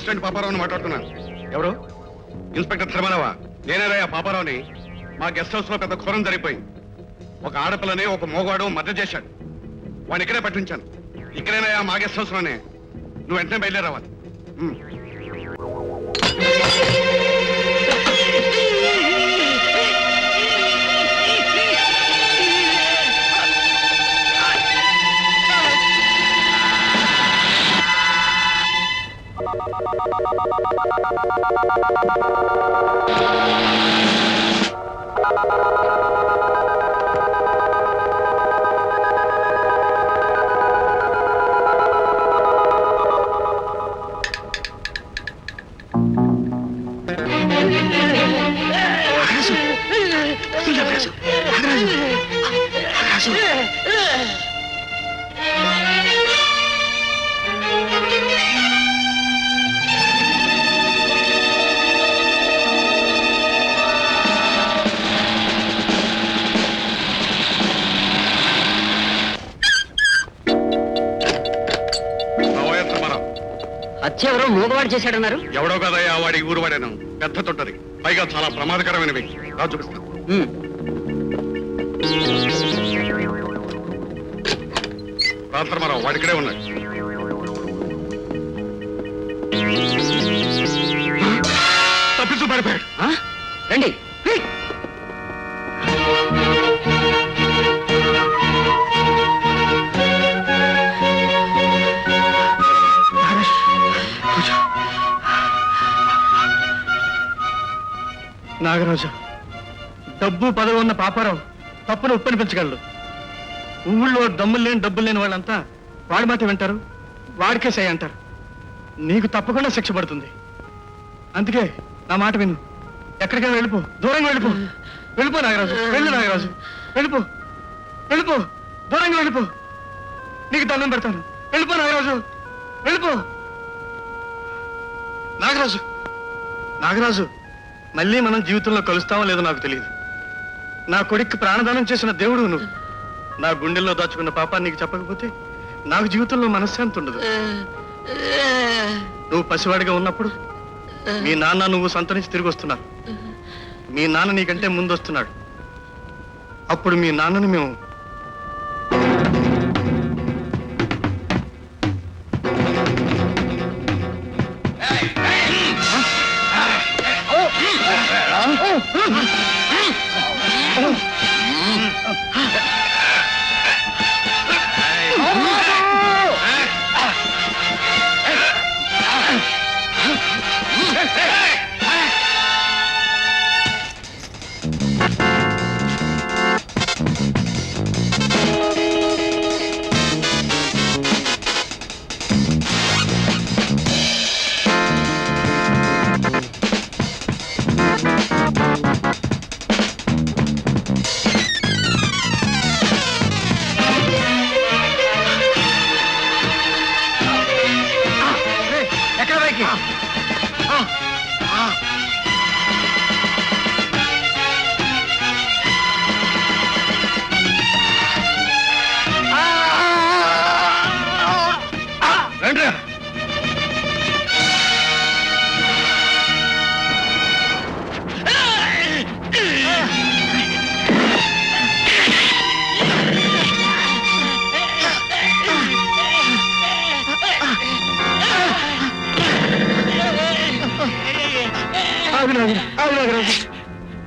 Assistant పాపారావుని మాట్లాడుతున్నాను. ఎవరు? Inspector ధర్మరావా? నేనేరయ్యా పాపారావుని. మా గెస్ట్ హౌస్ లో పెద్ద ఘోరం జరిగిపోయింది. ఒక ఆడపిల్లని ఒక మోగాడు మర్డర్ చేశాడు. వాడిని ఇక్కడే పట్టించాను. ఇక్కడేనయ్యా మా గెస్ట్ హౌస్ లోనే. నువ్వు వెంటనే బయలుదేరావాలి. హత్య ఎవరో మూగవాడు చేశాడన్నారు. ఎవడో కదయ్యా, వాడి ఊరు వాడాను. పెద్ద తొట్టది, పైగా చాలా ప్రమాదకరమైన వ్యక్తి. రా చూపిస్తాను. రాంతరమారావు వాడిక్కడే ఉన్నాడు. తప్పించు పడిపోయాడు. రండి. నాగరాజు, డబ్బు పదవి ఉన్న పాపారావు తప్పును ఉప్పనిపించగలడు. ఊళ్ళో దమ్ములు లేని డబ్బులు లేని వాళ్ళంతా వాడి మాట వింటారు, వాడికే సై అంటారు. నీకు తప్పకుండా శిక్ష పడుతుంది. అందుకే నా మాట విను. ఎక్కడికైనా వెళ్ళిపో, దూరంగా వెళ్ళిపో. వెళ్ళిపో నాగరాజు, వెళ్ళు నాగరాజు, వెళ్ళిపో, వెళ్ళిపో, దూరంగా వెళ్ళిపో. నీకు దండం పెడతాను. వెళ్ళిపో నాగరాజు, వెళ్ళిపో. నాగరాజు, నాగరాజు, మళ్ళీ మనం జీవితంలో కలుస్తామో లేదో నాకు తెలియదు. నా కొడుక్కి ప్రాణదానం చేసిన దేవుడు నువ్వు. నా గుండెల్లో దాచుకున్న పాపాన్ని నీకు చెప్పకపోతే నాకు జీవితంలో మనశ్శాంతి ఉండదు. నువ్వు పసివాడిగా ఉన్నప్పుడు మీ నాన్న నువ్వు సంతరించి తిరిగి వస్తున్నారు. మీ నాన్న నీకంటే ముందు వస్తున్నాడు. అప్పుడు మీ నాన్నని మేము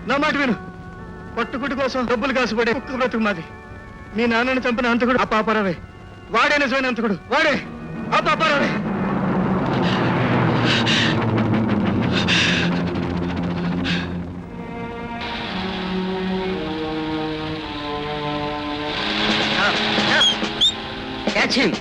నా మాట విను. పట్టుకుటి కోసం డబ్బులు కాసుపడే కుక్క బ్రతుకు మాది. మీ నాన్నని చంపిన అంతకుడు ఆ పాపారావే. వాడే నిజమైన అంతకుడు, వాడే ఆ పాపారావే. Catch him.